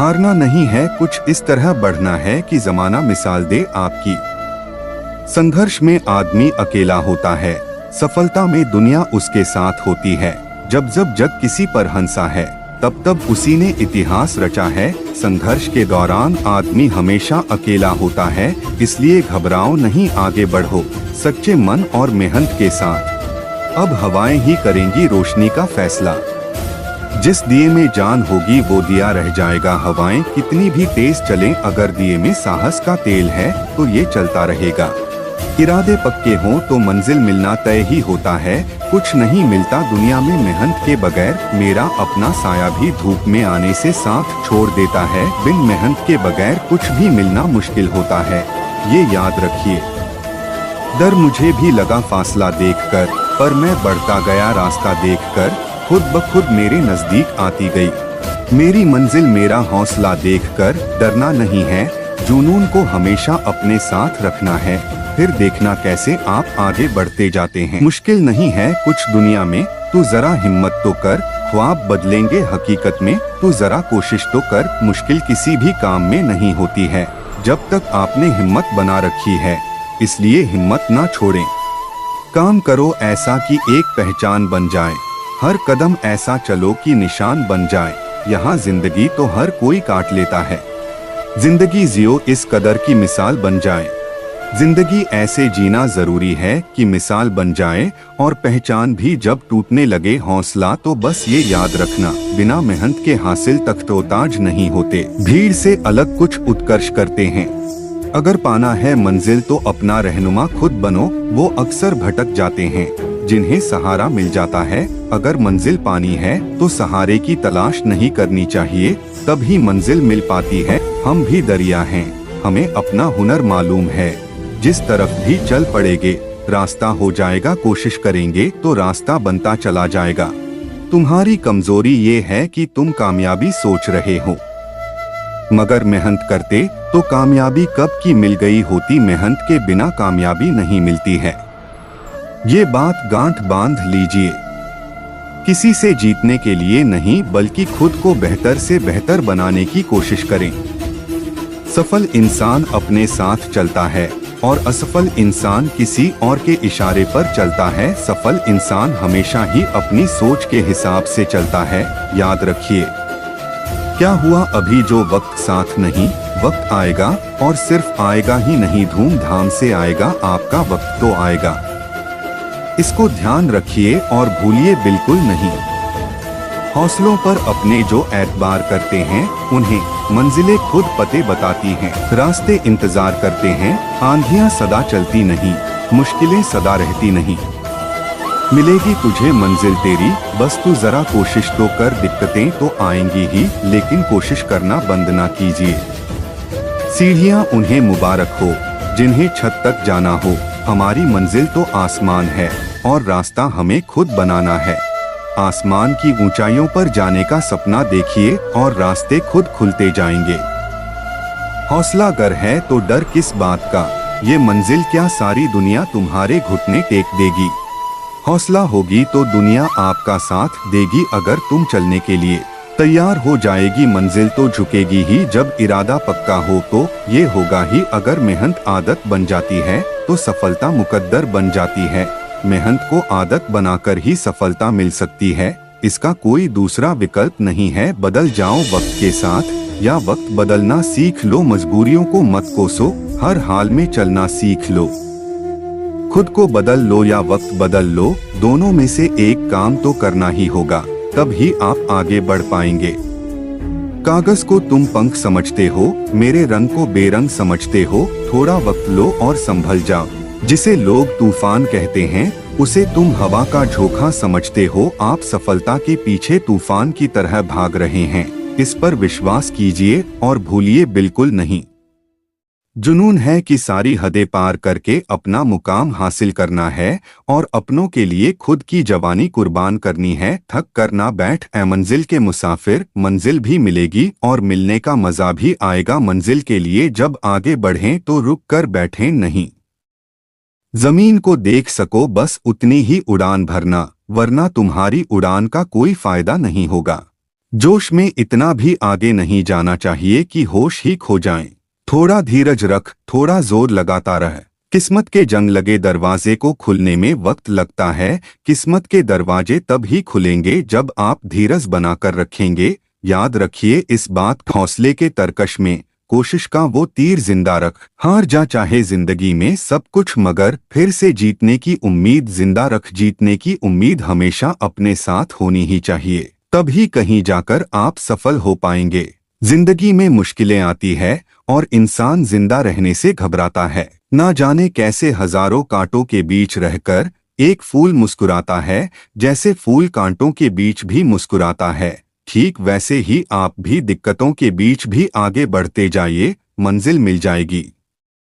हारना नहीं है, कुछ इस तरह बढ़ना है कि जमाना मिसाल दे आपकी। संघर्ष में आदमी अकेला होता है, सफलता में दुनिया उसके साथ होती है। जब जब जग किसी पर हंसा है, तब तब उसी ने इतिहास रचा है। संघर्ष के दौरान आदमी हमेशा अकेला होता है, इसलिए घबराओ नहीं, आगे बढ़ो सच्चे मन और मेहनत के साथ। अब हवाएं ही करेंगी रोशनी का फैसला। जिस दिए में जान होगी वो दिया रह जाएगा। हवाएं कितनी भी तेज चलें, अगर दिए में साहस का तेल है तो ये चलता रहेगा। इरादे पक्के हों तो मंजिल मिलना तय ही होता है। कुछ नहीं मिलता दुनिया में मेहनत के बगैर। मेरा अपना साया भी धूप में आने से साथ छोड़ देता है। बिन मेहनत के बगैर कुछ भी मिलना मुश्किल होता है, ये याद रखिए। डर मुझे भी लगा फासला देखकर, पर मैं बढ़ता गया रास्ता देखकर। खुद ब खुद मेरे नजदीक आती गई मेरी मंजिल। मेरा हौसला देखकर डरना नहीं है, जुनून को हमेशा अपने साथ रखना है। फिर देखना कैसे आप आगे बढ़ते जाते हैं। मुश्किल नहीं है कुछ दुनिया में, तू जरा हिम्मत तो कर। ख्वाब बदलेंगे हकीकत में, तू जरा कोशिश तो कर। मुश्किल किसी भी काम में नहीं होती है जब तक आपने हिम्मत बना रखी है, इसलिए हिम्मत ना छोड़ें। काम करो ऐसा कि एक पहचान बन जाए, हर कदम ऐसा चलो कि निशान बन जाए। यहाँ जिंदगी तो हर कोई काट लेता है, जिंदगी जियो इस कदर की मिसाल बन जाए। जिंदगी ऐसे जीना जरूरी है कि मिसाल बन जाए। और पहचान भी जब टूटने लगे हौसला तो बस ये याद रखना, बिना मेहनत के हासिल तख्तोताज नहीं होते। भीड़ से अलग कुछ उत्कर्ष करते हैं। अगर पाना है मंजिल तो अपना रहनुमा खुद बनो। वो अक्सर भटक जाते हैं जिन्हें सहारा मिल जाता है। अगर मंजिल पानी है तो सहारे की तलाश नहीं करनी चाहिए, तभी मंजिल मिल पाती है। हम भी दरिया हैं, हमें अपना हुनर मालूम है। जिस तरफ भी चल पड़ेंगे रास्ता हो जाएगा। कोशिश करेंगे तो रास्ता बनता चला जाएगा। तुम्हारी कमजोरी ये है कि तुम कामयाबी सोच रहे हो, मगर मेहनत करते तो कामयाबी कब की मिल गई होती। मेहनत के बिना कामयाबी नहीं मिलती है, ये बात गांठ बांध लीजिए। किसी से जीतने के लिए नहीं, बल्कि खुद को बेहतर से बेहतर बनाने की कोशिश करें। सफल इंसान अपने साथ चलता है और असफल इंसान किसी और के इशारे पर चलता है। सफल इंसान हमेशा ही अपनी सोच के हिसाब से चलता है। याद रखिए, क्या हुआ अभी जो वक्त साथ नहीं, वक्त आएगा और सिर्फ आएगा ही नहीं, धूमधाम से आएगा। आपका वक्त तो आएगा, इसको ध्यान रखिए और भूलिए बिल्कुल नहीं। हौसलों पर अपने जो एतबार करते हैं उन्हें मंजिलें खुद पते बताती हैं। रास्ते इंतजार करते हैं, आंधियां सदा चलती नहीं, मुश्किलें सदा रहती नहीं। मिलेगी तुझे मंजिल तेरी, बस तू जरा कोशिश तो कर। दिक्कतें तो आएंगी ही, लेकिन कोशिश करना बंद ना कीजिए। सीढ़ियां उन्हें मुबारक हो जिन्हें छत तक जाना हो। हमारी मंजिल तो आसमान है और रास्ता हमें खुद बनाना है। आसमान की ऊंचाइयों पर जाने का सपना देखिए और रास्ते खुद खुलते जाएंगे। हौसला अगर है तो डर किस बात का, ये मंजिल क्या सारी दुनिया तुम्हारे घुटने टेक देगी। हौसला होगी तो दुनिया आपका साथ देगी। अगर तुम चलने के लिए तैयार हो जाएगी, मंजिल तो झुकेगी ही। जब इरादा पक्का हो तो ये होगा ही। अगर मेहनत आदत बन जाती है तो सफलता मुकद्दर बन जाती है। मेहनत को आदत बनाकर ही सफलता मिल सकती है, इसका कोई दूसरा विकल्प नहीं है। बदल जाओ वक्त के साथ या वक्त बदलना सीख लो। मजबूरियों को मत कोसो, हर हाल में चलना सीख लो। खुद को बदल लो या वक्त बदल लो, दोनों में से एक काम तो करना ही होगा, तब ही आप आगे बढ़ पाएंगे। कागज को तुम पंख समझते हो, मेरे रंग को बेरंग समझते हो। थोड़ा वक्त लो और संभल जाओ। जिसे लोग तूफान कहते हैं उसे तुम हवा का झोंका समझते हो। आप सफलता के पीछे तूफान की तरह भाग रहे हैं, इस पर विश्वास कीजिए और भूलिए बिल्कुल नहीं। जुनून है कि सारी हदें पार करके अपना मुकाम हासिल करना है और अपनों के लिए खुद की जवानी कुर्बान करनी है। थक कर ना बैठ ए मंजिल के मुसाफिर, मंजिल भी मिलेगी और मिलने का मजा भी आएगा। मंजिल के लिए जब आगे बढ़ें तो रुक कर बैठें नहीं। जमीन को देख सको बस उतनी ही उड़ान भरना, वरना तुम्हारी उड़ान का कोई फायदा नहीं होगा। जोश में इतना भी आगे नहीं जाना चाहिए कि होश ही खो जाएं। थोड़ा धीरज रख, थोड़ा जोर लगाता रह। किस्मत के जंग लगे दरवाजे को खुलने में वक्त लगता है। किस्मत के दरवाजे तब ही खुलेंगे जब आप धीरज बनाकर रखेंगे। याद रखिए इस बात, हौसले के तरकश में कोशिश का वो तीर जिंदा रख। हार जा चाहे जिंदगी में सब कुछ, मगर फिर से जीतने की उम्मीद जिंदा रख। जीतने की उम्मीद हमेशा अपने साथ होनी ही चाहिए, तभी कहीं जाकर आप सफल हो पाएंगे। जिंदगी में मुश्किलें आती है और इंसान जिंदा रहने से घबराता है। ना जाने कैसे हजारों कांटों के बीच रहकर एक फूल मुस्कुराता है। जैसे फूल कांटों के बीच भी मुस्कुराता है, ठीक वैसे ही आप भी दिक्कतों के बीच भी आगे बढ़ते जाइए, मंजिल मिल जाएगी।